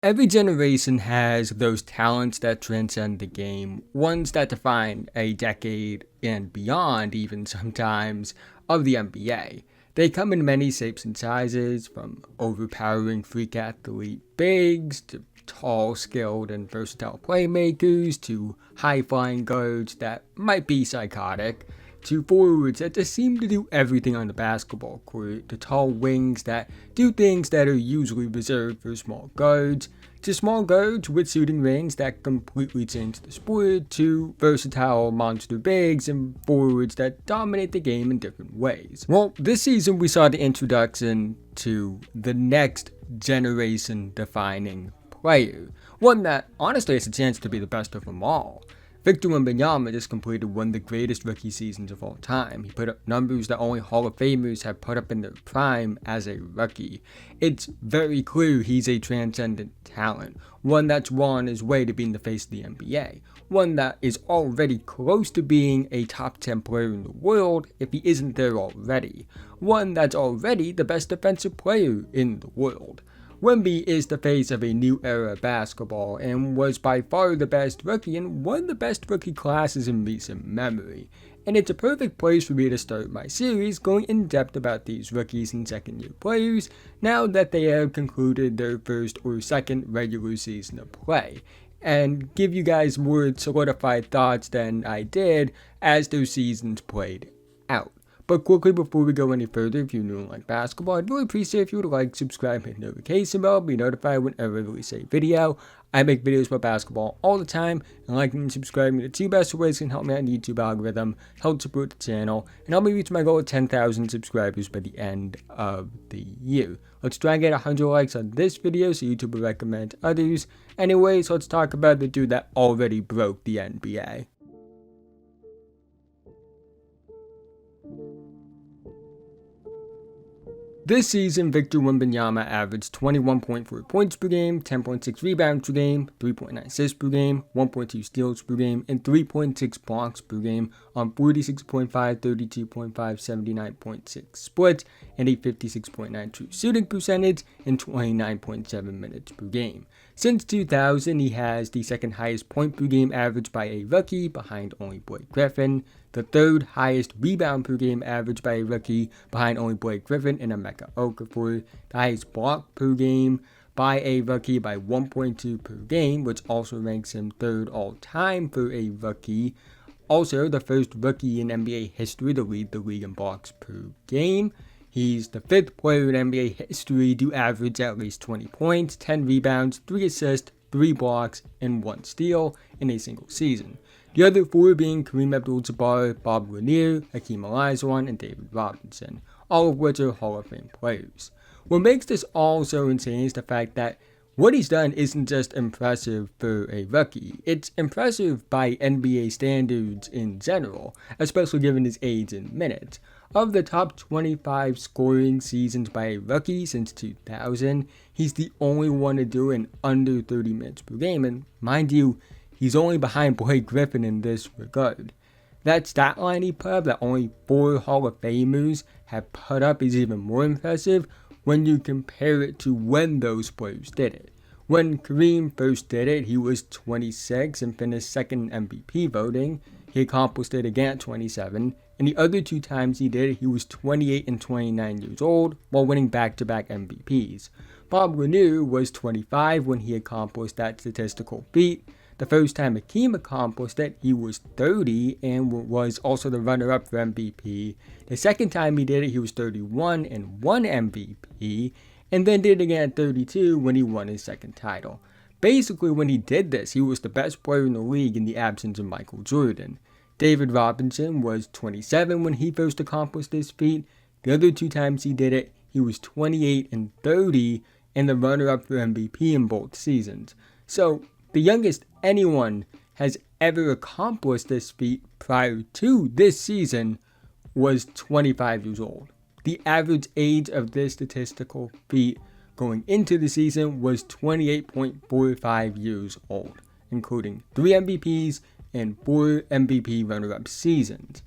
Every generation has those talents that transcend the game, ones that define a decade and beyond, even sometimes, of the NBA. They come in many shapes and sizes, from overpowering freak athlete bigs to tall, skilled, and versatile playmakers to high-flying guards that might be psychotic, to forwards that just seem to do everything on the basketball court, to tall wings that do things that are usually reserved for small guards, to small guards with shooting range that completely change the sport, to versatile monster bigs and forwards that dominate the game in different ways. Well, this season we saw the introduction to the next generation defining player, one that honestly has a chance to be the best of them all. Victor Wembanyama just completed one of the greatest rookie seasons of all time. He put up numbers that only Hall of Famers have put up in their prime as a rookie. It's very clear he's a transcendent talent, one that's well on his way to being the face of the NBA, one that is already close to being a top 10 player in the world if he isn't there already, one that's already the best defensive player in the world. Wemby is the face of a new era of basketball and was by far the best rookie and one of the best rookie classes in recent memory. And it's a perfect place for me to start my series going in depth about these rookies and second year players now that they have concluded their first or second regular season of play, and give you guys more solidified thoughts than I did as those seasons played out. But quickly before we go any further, if you're new and like basketball, I'd really appreciate if you would like, subscribe, hit the notification bell, be notified whenever I release a video. I make videos about basketball all the time, and liking and subscribing are the two best ways can help me out in the YouTube algorithm, help support the channel, and help me reach my goal of 10,000 subscribers by the end of the year. Let's try and get 100 likes on this video so YouTube will recommend others. Anyways, let's talk about the dude that already broke the NBA. This season, Victor Wembanyama averaged 21.4 points per game, 10.6 rebounds per game, 3.9 assists per game, 1.2 steals per game, and 3.6 blocks per game on 46.5, 32.5, 79.6 splits, and a 56.9 true shooting percentage and 29.7 minutes per game. Since 2000, he has the second highest point per game average by a rookie, behind only Blake Griffin, the third highest rebound per game average by a rookie, behind only Blake Griffin and Emeka Okafor, the highest block per game by a rookie by 1.2 per game, which also ranks him third all time for a rookie. Also, the first rookie in NBA history to lead the league in blocks per game. He's the fifth player in NBA history to average at least 20 points, 10 rebounds, 3 assists, 3 blocks, and 1 steal in a single season. The other four being Kareem Abdul-Jabbar, Bob Lanier, Hakeem Olajuwon, and David Robinson, all of which are Hall of Fame players. What makes this all so insane is the fact that what he's done isn't just impressive for a rookie, it's impressive by NBA standards in general, especially given his age and minutes. Of the top 25 scoring seasons by a rookie since 2000, he's the only one to do it in under 30 minutes per game, and mind you, he's only behind Blake Griffin in this regard. That stat line he put up that only 4 Hall of Famers have put up is even more impressive when you compare it to when those players did it. When Kareem first did it, he was 26 and finished second in MVP voting. He accomplished it again at 27, and the other 2 times he did it, he was 28 and 29 years old while winning back-to-back MVPs. Bob Lanier was 25 when he accomplished that statistical feat. The first time Hakeem accomplished it, he was 30 and was also the runner-up for MVP. The second time he did it, he was 31 and won MVP, and then did it again at 32 when he won his second title. Basically, when he did this, he was the best player in the league in the absence of Michael Jordan. David Robinson was 27 when he first accomplished this feat. The other 2 times he did it, he was 28 and 30 and the runner-up for MVP in both seasons. So, the youngest anyone has ever accomplished this feat prior to this season was 25 years old. The average age of this statistical feat going into the season was 28.45 years old, including 3 MVPs and 4 MVP runner-up seasons.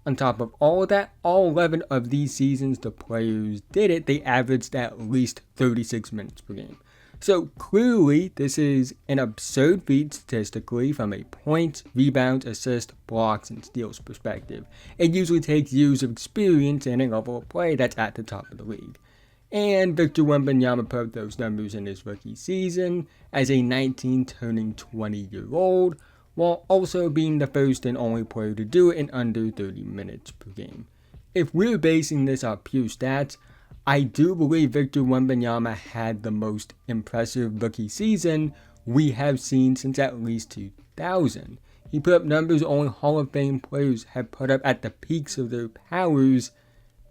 On top of all of that, all 11 of these seasons the players did it, they averaged at least 36 minutes per game. So clearly, this is an absurd feat statistically from a points, rebounds, assists, blocks, and steals perspective. It usually takes years of experience and a level of play that's at the top of the league. And Victor Wembanyama put up those numbers in his rookie season as a 19 turning 20-year-old, while also being the first and only player to do it in under 30 minutes per game. If we're basing this off pure stats, I do believe Victor Wembanyama had the most impressive rookie season we have seen since at least 2000. He put up numbers only Hall of Fame players have put up at the peaks of their powers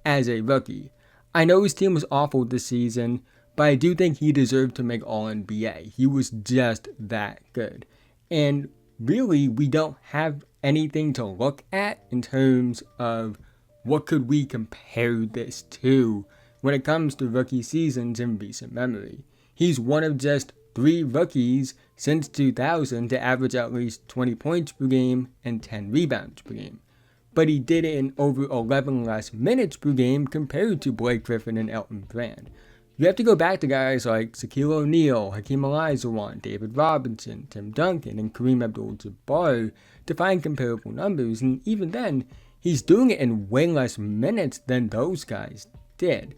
as a rookie. I know his team was awful this season, but I do think he deserved to make All-NBA. He was just that good. And really, we don't have anything to look at in terms of what could we compare this to when it comes to rookie seasons in recent memory. He's one of just 3 rookies since 2000 to average at least 20 points per game and 10 rebounds per game. But he did it in over 11 less minutes per game compared to Blake Griffin and Elton Brand. You have to go back to guys like Shaquille O'Neal, Hakeem Olajuwon, David Robinson, Tim Duncan, and Kareem Abdul-Jabbar to find comparable numbers, and even then, he's doing it in way less minutes than those guys did.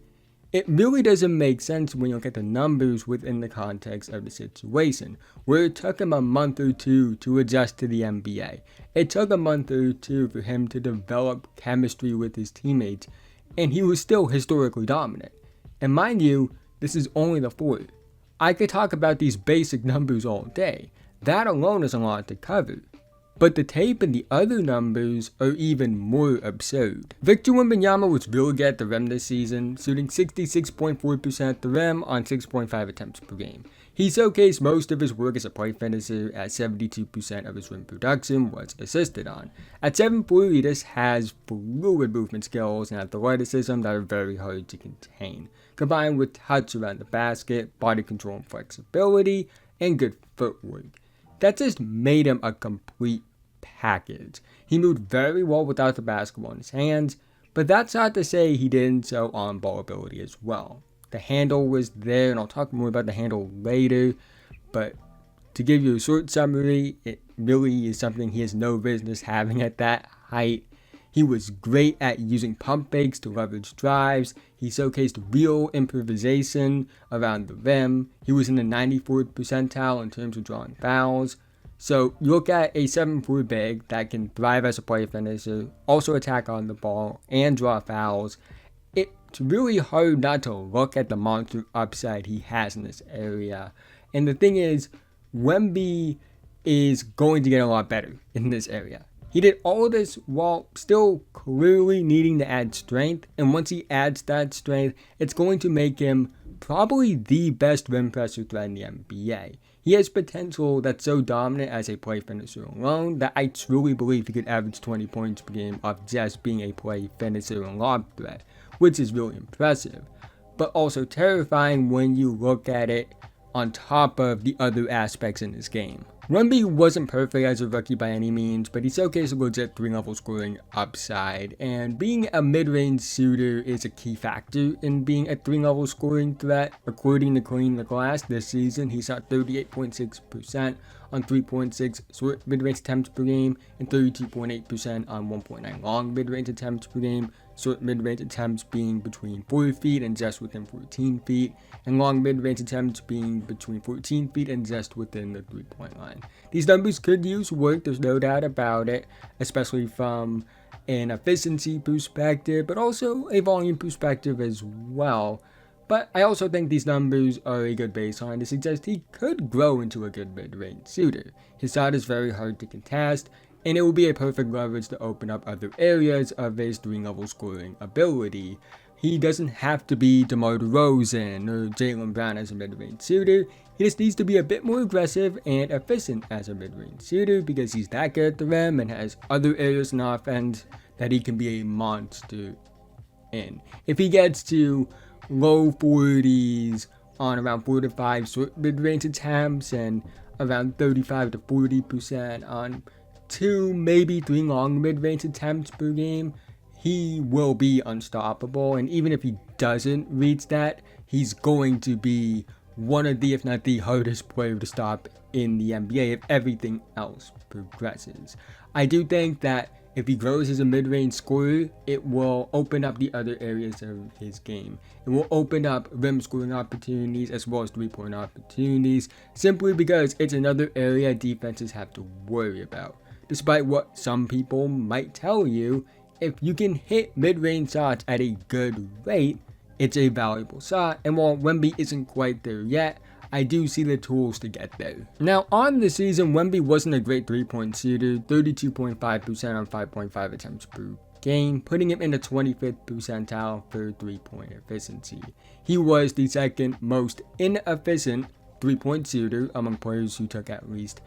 It really doesn't make sense when you look at the numbers within the context of the situation, where it took him a month or two to adjust to the NBA. It took a month or two for him to develop chemistry with his teammates, and he was still historically dominant. And mind you, this is only the 4th. I could talk about these basic numbers all day. That alone is a lot to cover. But the tape and the other numbers are even more absurd. Victor Wembanyama was really good at the rim this season, shooting 66.4% at the rim on 6.5 attempts per game. He showcased most of his work as a play finisher, as 72% of his rim production was assisted on. At 7'4", this has fluid movement skills and athleticism that are very hard to contain, combined with touch around the basket, body control and flexibility, and good footwork. That just made him a complete package. He moved very well without the basketball in his hands, but that's not to say he didn't show on-ball ability as well. The handle was there, and I'll talk more about the handle later, but to give you a short summary, it really is something he has no business having at that height. He was great at using pump fakes to leverage drives. He showcased real improvisation around the rim. He was in the 94th percentile in terms of drawing fouls. So you look at a 7'4" big that can thrive as a play finisher, also attack on the ball, and draw fouls. It's really hard not to look at the monster upside he has in this area. And the thing is, Wemby is going to get a lot better in this area. He did all of this while still clearly needing to add strength, and once he adds that strength, it's going to make him probably the best rim pressure threat in the NBA. He has potential that's so dominant as a play finisher alone that I truly believe he could average 20 points per game off just being a play finisher and lob threat, which is really impressive, but also terrifying when you look at it on top of the other aspects in his game. Wemby wasn't perfect as a rookie by any means, but he showcased a legit 3-level scoring upside, and being a mid-range shooter is a key factor in being a 3-level scoring threat. According to Clean the Glass, this season he shot 38.6% on 3.6 short mid-range attempts per game and 32.8% on 1.9 long mid-range attempts per game. Short mid-range attempts being between 4 feet and just within 14 feet, and long mid-range attempts being between 14 feet and just within the 3-point line. These numbers could use work, there's no doubt about it, especially from an efficiency perspective, but also a volume perspective as well. But I also think these numbers are a good baseline to suggest he could grow into a good mid-range shooter. His shot is very hard to contest, and it will be a perfect leverage to open up other areas of his 3-level scoring ability. He doesn't have to be DeMar DeRozan or Jaylen Brown as a mid-range shooter. He just needs to be a bit more aggressive and efficient as a mid-range shooter because he's that good at the rim and has other areas in offense that he can be a monster in. If he gets to low 40s on around 4 to 5 short mid-range attempts and around 35 to 40% on 2, maybe 3 long mid-range attempts per game, he will be unstoppable. And even if he doesn't reach that, he's going to be one of the, if not the hardest player to stop in the NBA if everything else progresses. I do think that if he grows as a mid-range scorer, it will open up the other areas of his game. It will open up rim scoring opportunities as well as three-point opportunities, simply because it's another area defenses have to worry about. Despite what some people might tell you, if you can hit mid-range shots at a good rate, it's a valuable shot, and while Wemby isn't quite there yet, I do see the tools to get there. Now, on the season, Wemby wasn't a great three-point shooter, 32.5% on 5.5 attempts per game, putting him in the 25th percentile for three-point efficiency. He was the second most inefficient three-point shooter among players who took at least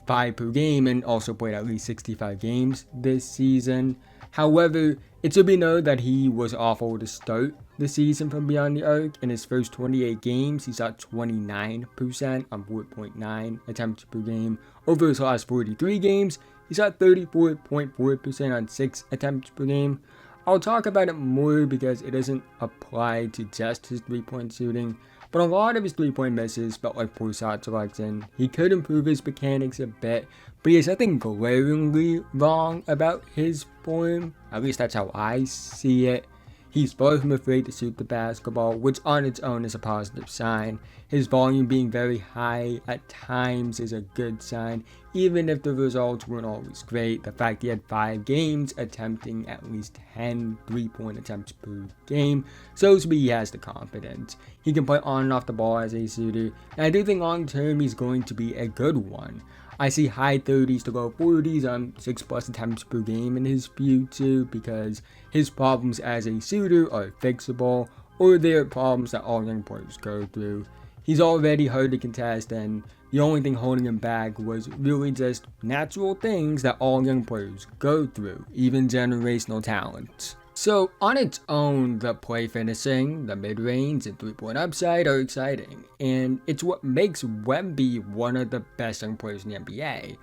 5 per game and also played at least 65 games this season. However, it should be noted that he was awful to start the season from beyond the arc. In his first 28 games, he shot 29% on 4.9 attempts per game. Over his last 43 games, he shot 34.4% on 6 attempts per game. I'll talk about it more because it doesn't apply to just his three-point shooting, but a lot of his three-point misses felt like poor shot selection. He could improve his mechanics a bit, but he has nothing glaringly wrong about his form. At least that's how I see it. He's far from afraid to shoot the basketball, which on its own is a positive sign. His volume being very high at times is a good sign, even if the results weren't always great. The fact he had 5 games attempting at least 10 three-point attempts per game shows me he has the confidence. He can play on and off the ball as a shooter, and I do think long term he's going to be a good one. I see high 30s to low 40s on 6+ attempts per game in his future because his problems as a shooter are fixable, or they're problems that all young players go through. He's already hard to contest, and the only thing holding him back was really just natural things that all young players go through, even generational talent. So on its own, the play finishing, the mid-range, and three-point upside are exciting, and it's what makes Wemby one of the best young players in the NBA.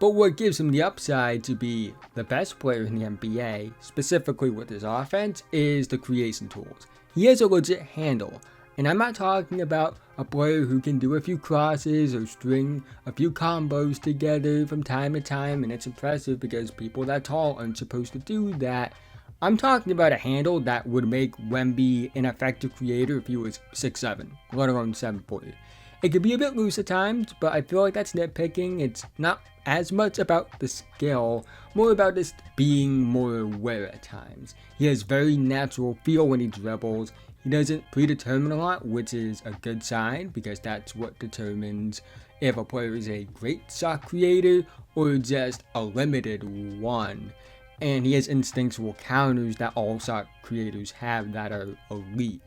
But what gives him the upside to be the best player in the NBA, specifically with his offense, is the creation tools. He has a legit handle, and I'm not talking about a player who can do a few crosses or string a few combos together from time to time, and it's impressive because people that tall aren't supposed to do that. I'm talking about a handle that would make Wemby an effective creator if he was 6'7", let alone 7 foot. It could be a bit loose at times, but I feel like that's nitpicking. It's not as much about the skill, more about just being more aware at times. He has very natural feel when he dribbles. He doesn't predetermine a lot, which is a good sign because that's what determines if a player is a great shot creator or just a limited one. And he has instinctual counters that all shot creators have that are elite.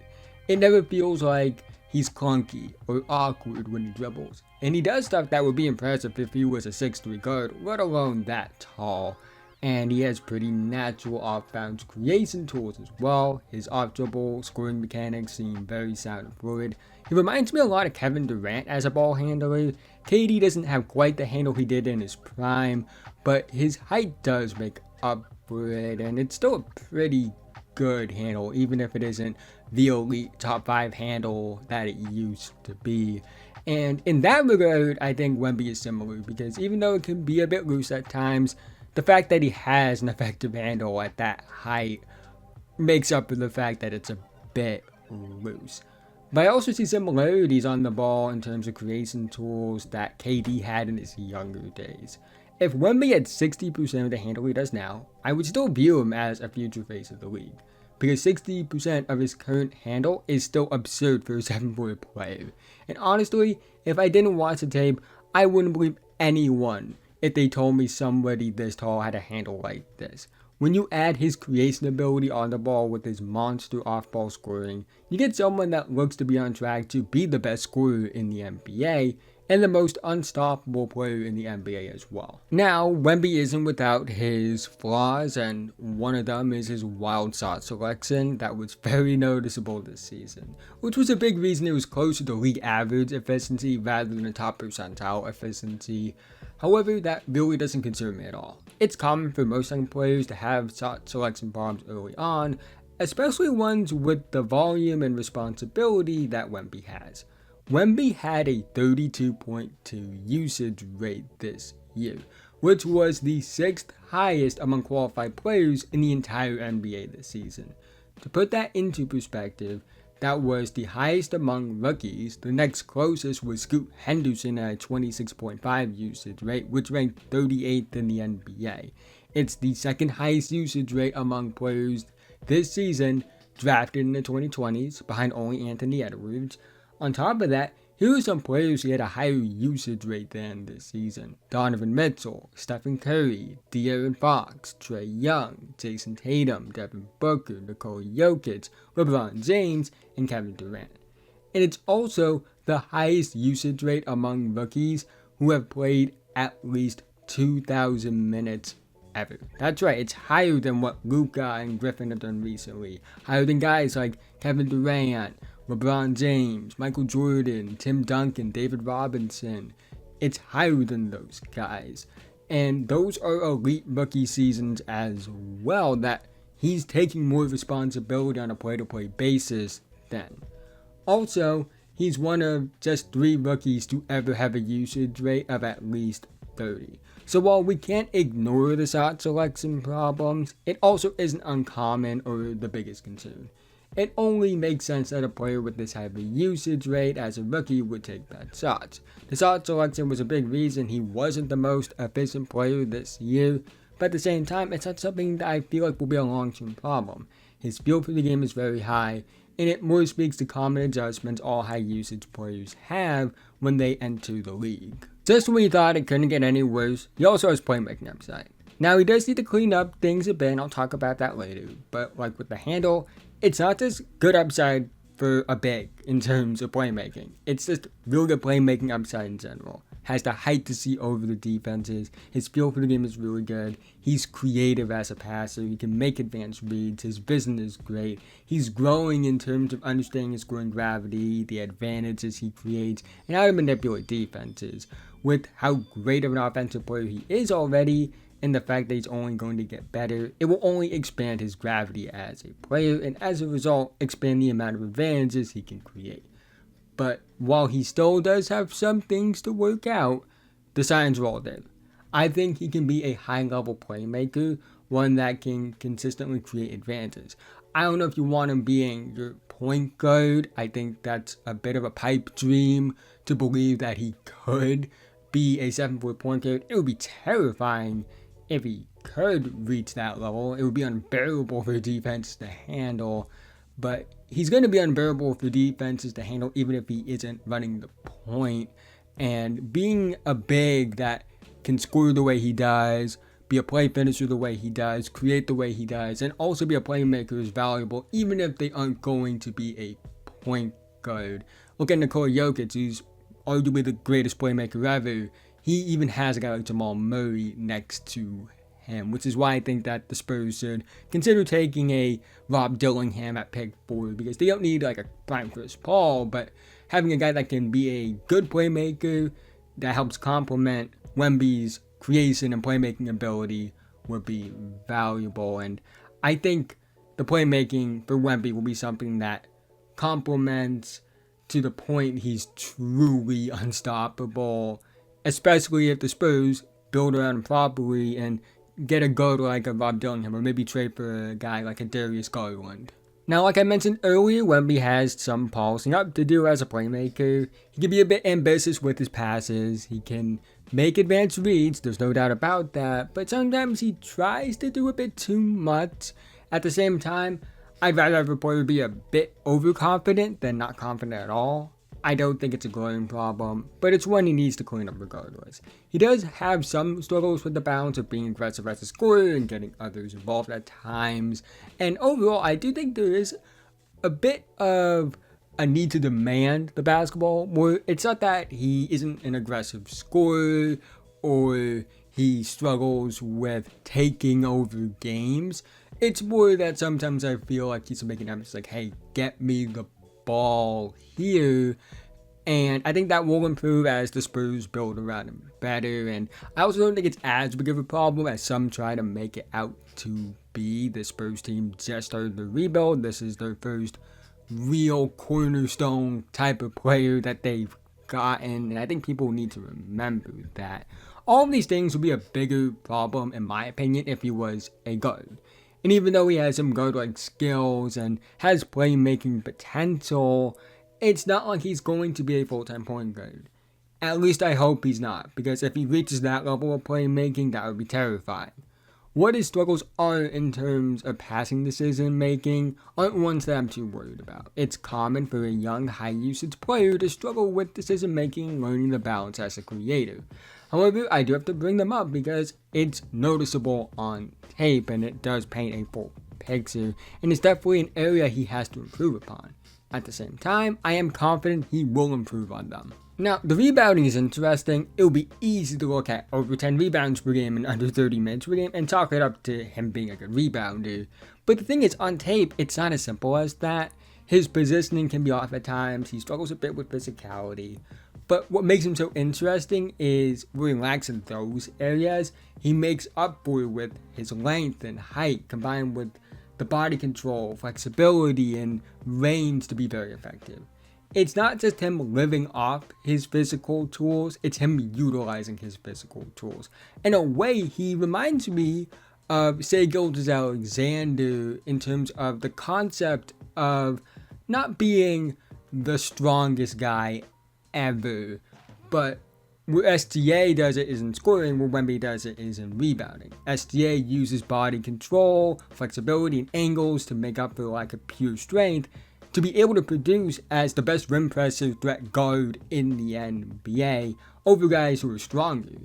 It never feels like he's clunky or awkward when he dribbles. And he does stuff that would be impressive if he was a 6'3" guard, let alone that tall. And he has pretty natural off-bounce creation tools as well. His off-dribble scoring mechanics seem very sound and fluid. He reminds me a lot of Kevin Durant as a ball handler. KD doesn't have quite the handle he did in his prime, but his height does make up for it, and it's still a pretty good handle, even if it isn't the elite top 5 handle that it used to be. And in that regard, I think Wemby is similar, because even though it can be a bit loose at times, the fact that he has an effective handle at that height makes up for the fact that it's a bit loose. But I also see similarities on the ball in terms of creation tools that KD had in his younger days. If Wemby had 60% of the handle he does now, I would still view him as a future face of the league, because 60% of his current handle is still absurd for a 7-foot player. And honestly, if I didn't watch the tape, I wouldn't believe anyone if they told me somebody this tall had a handle like this. When you add his creation ability on the ball with his monster off-ball scoring, you get someone that looks to be on track to be the best scorer in the NBA, and the most unstoppable player in the NBA as well. Now, Wemby isn't without his flaws, and one of them is his wild shot selection that was very noticeable this season, which was a big reason it was closer to league average efficiency rather than a top percentile efficiency. However, that really doesn't concern me at all. It's common for most young players to have shot selection problems early on, especially ones with the volume and responsibility that Wemby has. Wemby had a 32.2 usage rate this year, which was the 6th highest among qualified players in the entire NBA this season. To put that into perspective, that was the highest among rookies. The next closest was Scoot Henderson at a 26.5 usage rate, which ranked 38th in the NBA. It's the second highest usage rate among players this season drafted in the 2020s, behind only Anthony Edwards. On top of that, here are some players who had a higher usage rate than this season: Donovan Mitchell, Stephen Curry, De'Aaron Fox, Trae Young, Jason Tatum, Devin Booker, Nikola Jokic, LeBron James, and Kevin Durant. And it's also the highest usage rate among rookies who have played at least 2,000 minutes ever. That's right, it's higher than what Luka and Griffin have done recently. Higher than guys like Kevin Durant, LeBron James, Michael Jordan, Tim Duncan, David Robinson. It's higher than those guys. And those are elite rookie seasons as well, that he's taking more responsibility on a play-to-play basis than. Also, he's one of just 3 rookies to ever have a usage rate of at least 30. So while we can't ignore the shot selection problems, it also isn't uncommon or the biggest concern. It only makes sense that a player with this high of a usage rate as a rookie would take bad shots. The shot selection was a big reason he wasn't the most efficient player this year, but at the same time, it's not something that I feel like will be a long-term problem. His feel for the game is very high, and it more speaks to common adjustments all high usage players have when they enter the league. Just when you thought it couldn't get any worse, he also has playmaking upside. Now, he does need to clean up things a bit, and I'll talk about that later, but like with the handle, it's not just good upside for a big in terms of playmaking. It's just really good playmaking upside in general. Has the height to see over the defenses. His feel for the game is really good. He's creative as a passer. He can make advanced reads. His vision is great. He's growing in terms of understanding his scoring gravity, the advantages he creates, and how to manipulate defenses. With how great of an offensive player he is already, and the fact that he's only going to get better, it will only expand his gravity as a player, and as a result, expand the amount of advantages he can create. But while he still does have some things to work out, the signs are all there. I think he can be a high-level playmaker, one that can consistently create advantages. I don't know if you want him being your point guard. I think that's a bit of a pipe dream to believe that he could be a 7-foot point guard. It would be terrifying if he could reach that level. It would be unbearable for defense to handle, but he's going to be unbearable for defenses to handle even if he isn't running the point. And being a big that can score the way he does, be a play finisher the way he does, create the way he does, and also be a playmaker is valuable even if they aren't going to be a point guard. Look at Nikola Jokic, who's arguably the greatest playmaker ever. He even has a guy like Jamal Murray next to him, which is why I think that the Spurs should consider taking a Rob Dillingham at pick 4, because they don't need like a prime Chris Paul, but having a guy that can be a good playmaker that helps complement Wemby's creation and playmaking ability would be valuable. And I think the playmaking for Wemby will be something that complements to the point he's truly unstoppable, especially if the Spurs build around him properly and get a guard like a Rob Dillingham, or maybe trade for a guy like a Darius Garland. Now, like I mentioned earlier, Wemby has some polishing up to do as a playmaker. He can be a bit ambitious with his passes. He can make advanced reads, there's no doubt about that, but sometimes he tries to do a bit too much. At the same time, I'd rather have a player be a bit overconfident than not confident at all. I don't think it's a glaring problem, but it's one he needs to clean up regardless. He does have some struggles with the balance of being aggressive as a scorer and getting others involved at times, and overall I do think there is a bit of a need to demand the basketball more. It's not that he isn't an aggressive scorer or he struggles with taking over games. It's more that sometimes I feel like he's making emphasis like, hey, get me the ball here. And I think that will improve as the Spurs build around him better. And I also don't think it's as big of a problem as some try to make it out to be. The Spurs team just started the rebuild. This is their first real cornerstone type of player that they've gotten, and I think people need to remember that. All of these things would be a bigger problem, in my opinion, if he was a guard. And even though he has some guard-like skills and has playmaking potential, it's not like he's going to be a full-time point guard. At least I hope he's not, because if he reaches that level of playmaking, that would be terrifying. What his struggles are in terms of passing decision making aren't ones that I'm too worried about. It's common for a young, high-usage player to struggle with decision making and learning the balance as a creator. However, I do have to bring them up because it's noticeable on tape and it does paint a full picture, and it's definitely an area he has to improve upon. At the same time, I am confident he will improve on them. Now, the rebounding is interesting. It will be easy to look at over 10 rebounds per game and under 30 minutes per game and chalk it up to him being a good rebounder. But the thing is, on tape, it's not as simple as that. His positioning can be off at times. He struggles a bit with physicality. But what makes him so interesting is where he lacks in those areas, he makes up for it with his length and height combined with the body control, flexibility, and range to be very effective. It's not just him living off his physical tools, it's him utilizing his physical tools. In a way, he reminds me of Shai Gilgeous-Alexander in terms of the concept of not being the strongest guy ever, but where SGA does it is in scoring, where Wemby does it is in rebounding. SGA uses body control, flexibility, and angles to make up for the lack of pure strength, to be able to produce as the best rim pressure threat guard in the NBA over guys who are stronger.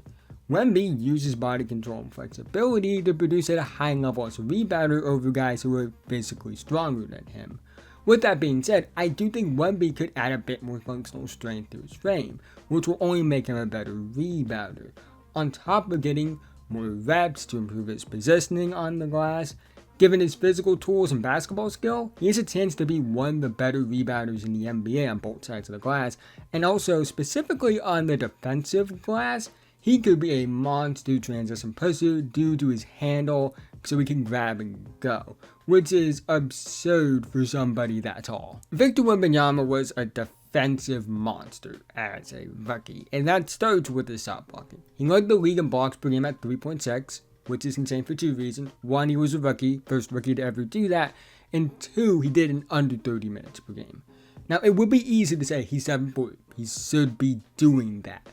Wemby uses body control and flexibility to produce at a high level as a rebounder over guys who are physically stronger than him. With that being said, I do think Wemby could add a bit more functional strength to his frame, which will only make him a better rebounder, on top of getting more reps to improve his positioning on the glass. Given his physical tools and basketball skill, he has a chance to be one of the better rebounders in the NBA on both sides of the glass, and also specifically on the defensive glass, he could be a monster transition pusher due to his handle, so he can grab and go, which is absurd for somebody that tall. Victor Wembanyama was a defensive monster as a rookie, and that starts with his shot blocking. He led the league in blocks per game at 3.6, which is insane for two reasons. One, he was a rookie, first rookie to ever do that, and two, he did in under 30 minutes per game. Now, it would be easy to say he's 7'4", he should be doing that,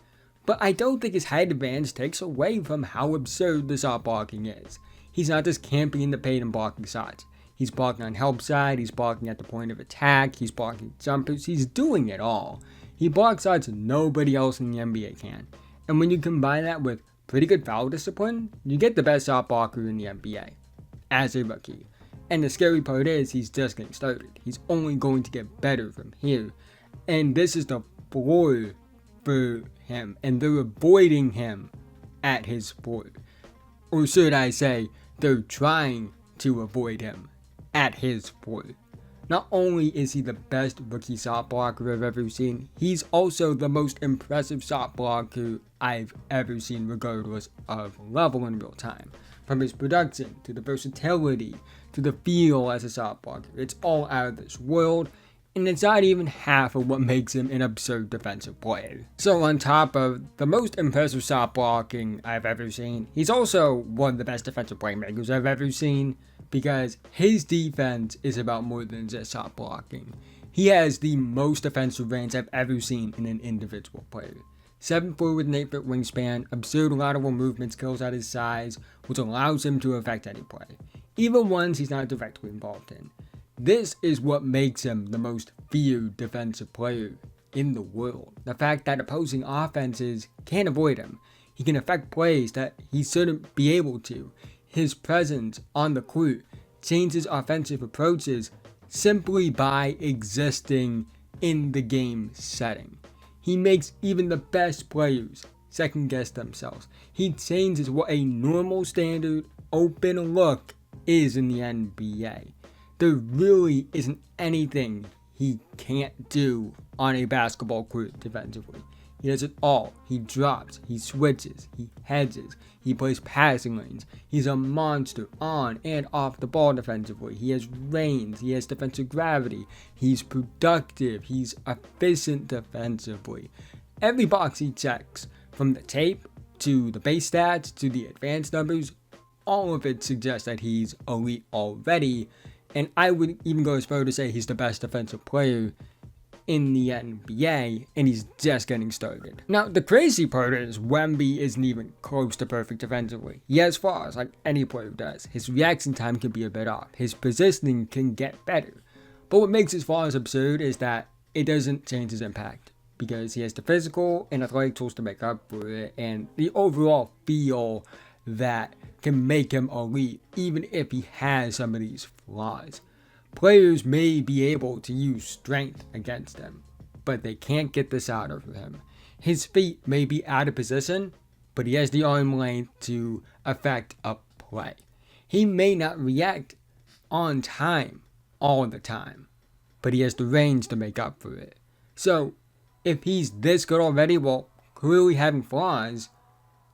but I don't think his height advantage takes away from how absurd the shot blocking is. He's not just camping in the paint and blocking shots. He's blocking on help side, he's blocking at the point of attack, he's blocking jumpers, he's doing it all. He blocks shots nobody else in the NBA can. And when you combine that with pretty good foul discipline, you get the best shot blocker in the NBA as a rookie. And the scary part is he's just getting started. He's only going to get better from here. And this is the floor for him. And they're avoiding him at his floor. Or should I say, they're trying to avoid him at his floor. Not only is he the best rookie shot blocker I've ever seen, he's also the most impressive shot blocker I've ever seen regardless of level in real time. From his production, to the versatility, to the feel as a shot blocker, it's all out of this world, and it's not even half of what makes him an absurd defensive player. So on top of the most impressive shot blocking I've ever seen, he's also one of the best defensive playmakers I've ever seen, because his defense is about more than just shot blocking. He has the most defensive range I've ever seen in an individual player. 7'4" with an 8-foot wingspan, absurd lateral movement skills at his size, which allows him to affect any play, even ones he's not directly involved in. This is what makes him the most feared defensive player in the world. The fact that opposing offenses can't avoid him. He can affect plays that he shouldn't be able to. His presence on the court changes offensive approaches simply by existing in the game setting. He makes even the best players second guess themselves. He changes what a normal standard open look is in the NBA. There really isn't anything he can't do on a basketball court defensively. He does it all. He drops, he switches, he hedges, he plays passing lanes. He's a monster on and off the ball defensively. He has range, he has defensive gravity, he's productive, he's efficient defensively. Every box he checks, from the tape to the base stats to the advanced numbers, all of it suggests that he's elite already. And I would even go as far to say he's the best defensive player in the NBA, and he's just getting started. Now, the crazy part is Wemby isn't even close to perfect defensively. He has flaws like any player does. His reaction time can be a bit off. His positioning can get better. But what makes his flaws absurd is that it doesn't change his impact, because he has the physical and athletic tools to make up for it, and the overall feel that can make him elite, even if he has some of these flaws. Players may be able to use strength against him, but they can't get this out of him. His feet may be out of position, but he has the arm length to affect a play. He may not react on time all the time, but he has the range to make up for it. So, if he's this good already while clearly having flaws,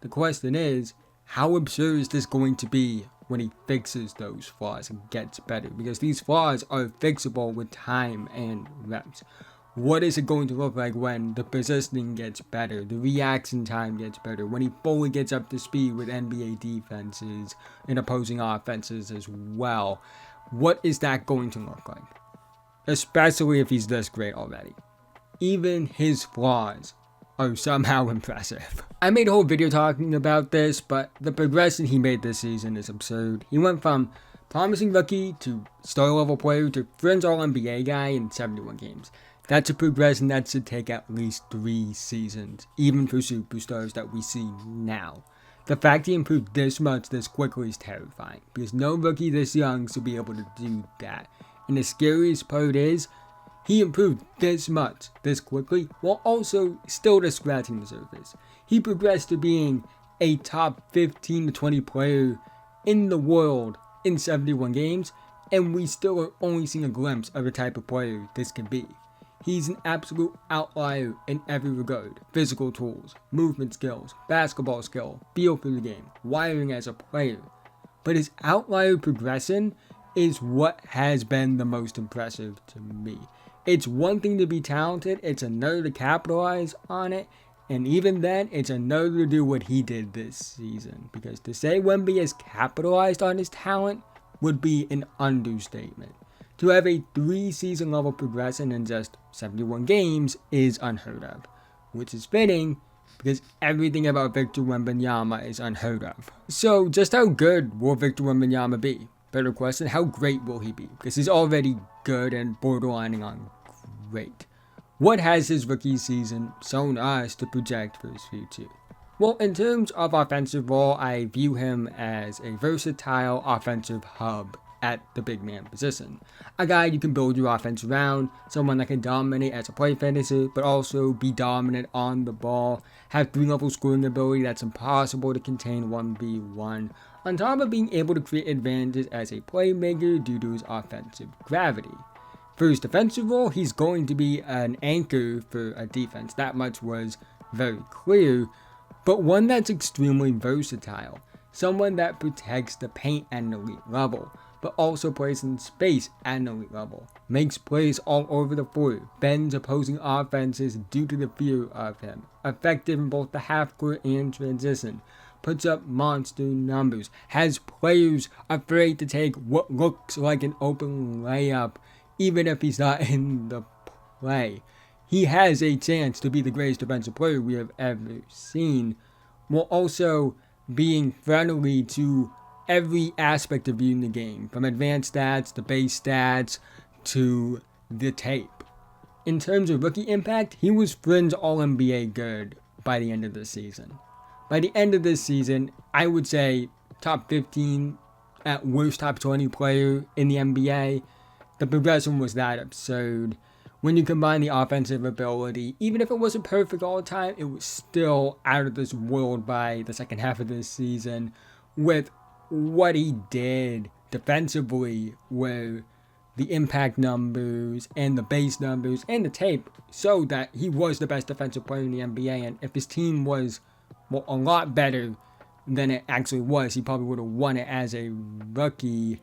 the question is, how absurd is this going to be when he fixes those flaws and gets better? Because these flaws are fixable with time and reps. What is it going to look like when the positioning gets better, the reaction time gets better, when he fully gets up to speed with NBA defenses and opposing offenses as well? What is that going to look like? Especially if he's this great already. Even his flaws are somehow impressive. I made a whole video talking about this, but the progression he made this season is absurd. He went from promising rookie to star level player to fringe All-NBA guy in 71 games. That's a progression that should take at least 3 seasons, even for superstars that we see now. The fact he improved this much this quickly is terrifying, because no rookie this young should be able to do that. And the scariest part is, he improved this much, this quickly, while also still just scratching the surface. He progressed to being a top 15 to 20 player in the world in 71 games, and we still are only seeing a glimpse of the type of player this can be. He's an absolute outlier in every regard. Physical tools, movement skills, basketball skill, feel for the game, wiring as a player. But his outlier progression is what has been the most impressive to me. It's one thing to be talented, it's another to capitalize on it, and even then, it's another to do what he did this season. Because to say Wemby has capitalized on his talent would be an understatement. To have a 3-season level progression in just 71 games is unheard of, which is fitting because everything about Victor Wembanyama is unheard of. So just how good will Victor Wembanyama be? Better question, how great will he be? Because he's already good and borderlining on great. What has his rookie season shown us to project for his future? Well, in terms of offensive role, I view him as a versatile offensive hub at the big man position. A guy you can build your offense around, someone that can dominate as a play finisher, but also be dominant on the ball, have 3-level scoring ability that's impossible to contain 1v1, on top of being able to create advantages as a playmaker due to his offensive gravity. For his defensive role, he's going to be an anchor for a defense. That much was very clear, but one that's extremely versatile. Someone that protects the paint at an elite level, but also plays in space at an elite level. Makes plays all over the floor, bends opposing offenses due to the fear of him. Effective in both the half-court and transition. Puts up monster numbers. Has players afraid to take what looks like an open layup, even if he's not in the play. He has a chance to be the greatest defensive player we have ever seen, while also being friendly to every aspect of viewing the game, from advanced stats to base stats to the tape. In terms of rookie impact, he was fringe All-NBA good by the end of the season. By the end of this season, I would say top 15, at worst top 20 player in the NBA. The progression was that absurd. When you combine the offensive ability, even if it wasn't perfect all the time, it was still out of this world by the second half of this season. With what he did defensively, where the impact numbers and the base numbers and the tape showed that he was the best defensive player in the NBA. And if his team was a lot better than it actually was, he probably would have won it as a rookie.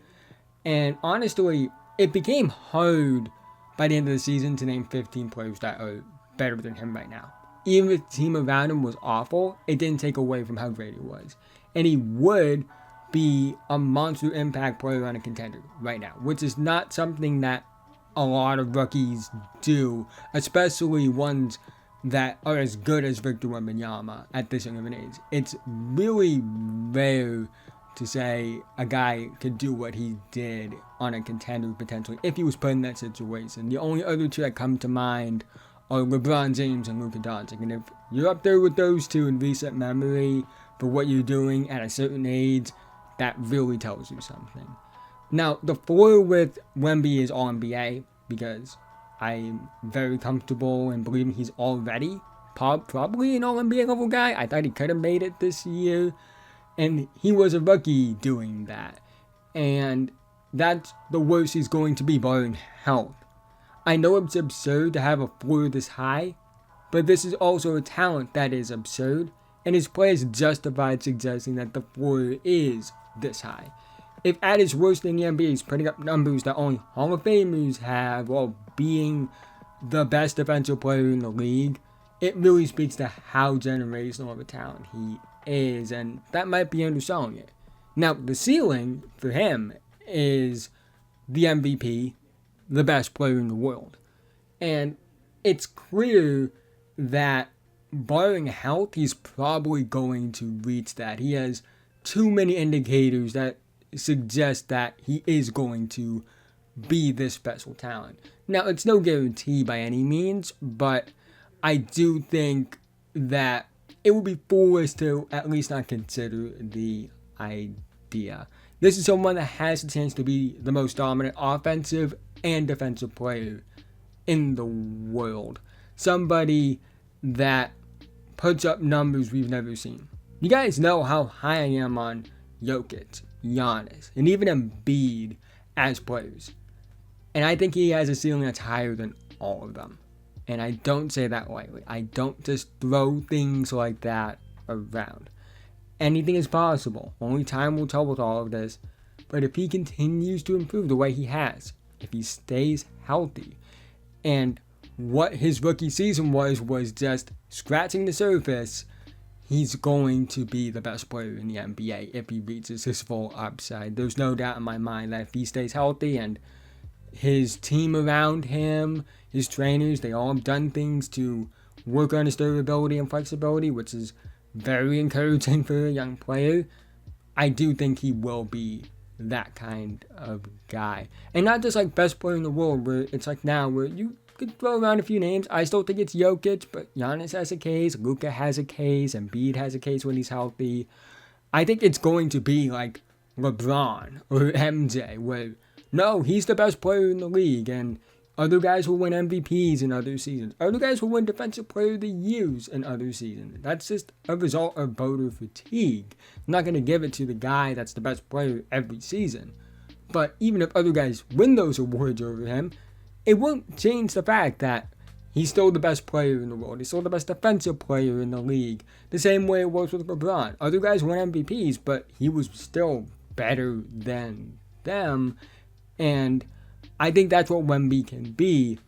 And honestly, it became hard by the end of the season to name 15 players that are better than him right now. Even if the team around him was awful, it didn't take away from how great he was. And he would be a monster impact player on a contender right now, which is not something that a lot of rookies do, especially ones that are as good as Victor Wembanyama at this young of an age. It's really rare to say a guy could do what he did on a contender potentially if he was put in that situation. The only other two that come to mind are LeBron James and Luka Doncic. And if you're up there with those two in recent memory for what you're doing at a certain age, that really tells you something. Now, the floor with Wemby is All-NBA because I'm very comfortable in believing he's already probably an All-NBA level guy. I thought he could have made it this year. And he was a rookie doing that. And that's the worst he's going to be, barring health. I know it's absurd to have a floor this high, but this is also a talent that is absurd, and his play is justified suggesting that the floor is this high. If at his worst in the NBA he's putting up numbers that only Hall of Famers have while being the best defensive player in the league, it really speaks to how generational of a talent he is, and that might be underselling it. Now, the ceiling for him is the MVP, the best player in the world. And it's clear that barring health, he's probably going to reach that. He has too many indicators that suggest that he is going to be this special talent. Now, it's no guarantee by any means, but I do think that it would be foolish to at least not consider the idea. This is someone that has the chance to be the most dominant offensive and defensive player in the world. Somebody that puts up numbers we've never seen. You guys know how high I am on Jokic, Giannis, and even Embiid as players. And I think he has a ceiling that's higher than all of them. And I don't say that lightly. I don't just throw things like that around. Anything is possible. Only time will tell with all of this. But if he continues to improve the way he has, if he stays healthy, and what his rookie season was just scratching the surface, he's going to be the best player in the NBA if he reaches his full upside. There's no doubt in my mind that if he stays healthy and his team around him, his trainers, they all have done things to work on his durability and flexibility, which is very encouraging for a young player. I do think he will be that kind of guy. And not just like best player in the world, where it's like now where you could throw around a few names. I still think it's Jokic, but Giannis has a case, Luka has a case, Embiid has a case when he's healthy. I think it's going to be like LeBron or MJ, where no, he's the best player in the league, and other guys will win MVPs in other seasons. Other guys will win Defensive Player of the Years in other seasons. That's just a result of voter fatigue. I'm not going to give it to the guy that's the best player every season. But even if other guys win those awards over him, it won't change the fact that he's still the best player in the world. He's still the best defensive player in the league. The same way it was with LeBron. Other guys won MVPs, but he was still better than them. And I think that's what Wemby can be.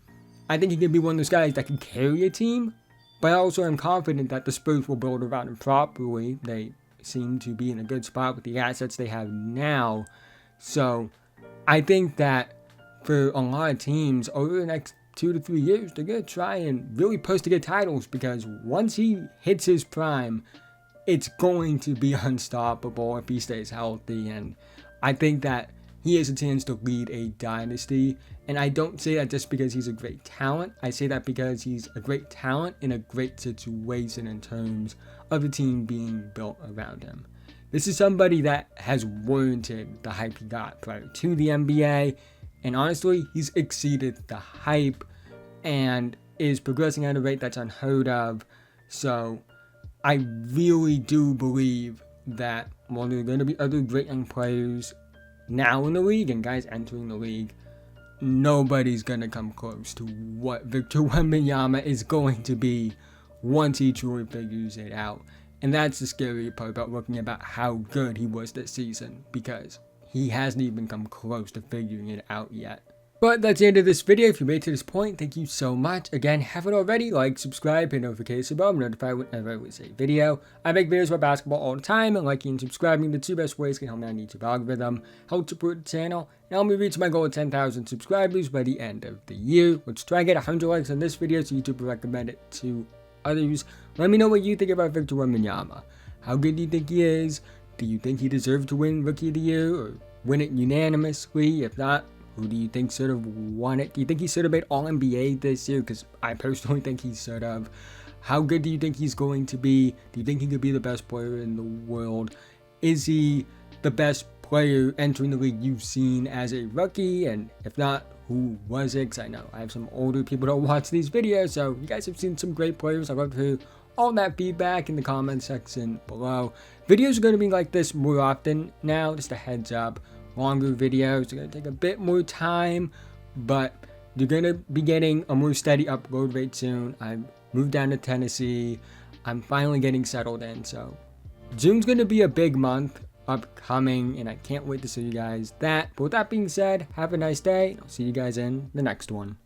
I think he can be one of those guys that can carry a team, but I also am confident that the Spurs will build around him properly. They seem to be in a good spot with the assets they have now. So I think that for a lot of teams over the next 2 to 3 years, they're going to try and really push to get titles, because once he hits his prime, it's going to be unstoppable if he stays healthy. And I think that he has a chance to lead a dynasty. And I don't say that just because he's a great talent. I say that because he's a great talent in a great situation in terms of the team being built around him. This is somebody that has warranted the hype he got prior to the NBA. And honestly, he's exceeded the hype and is progressing at a rate that's unheard of. So I really do believe that while there are going to be other great young players now in the league and guys entering the league, nobody's gonna come close to what Victor Wembanyama is going to be once he truly figures it out. And that's the scary part about looking about how good he was this season, because he hasn't even come close to figuring it out yet. But that's the end of this video. If you made it to this point, thank you so much. Again, haven't already, like, subscribe, hit notification bell, I'm notified whenever I release a video. I make videos about basketball all the time, and liking and subscribing, the two best ways can help me on YouTube algorithm, help support the channel, and help me reach my goal of 10,000 subscribers by the end of the year. Let's try and get 100 likes on this video so YouTube will recommend it to others. Let me know what you think about Victor Wembanyama. How good do you think he is? Do you think he deserved to win Rookie of the Year, or win it unanimously? If not, who do you think should have won it? Do you think he should have made All-NBA this year? Because I personally think he should have. How good do you think he's going to be? Do you think he could be the best player in the world? Is he the best player entering the league you've seen as a rookie? And if not, who was it? Because I know I have some older people that watch these videos, so you guys have seen some great players. I'd love to hear all that feedback in the comment section below. Videos are going to be like this more often now, just a heads up. Longer videos are going to take a bit more time, but you're going to be getting a more steady upload rate soon. I moved down to Tennessee. I'm finally getting settled in, so June's going to be a big month upcoming, and I can't wait to see you guys that. But with that being said, have a nice day, and I'll see you guys in the next one.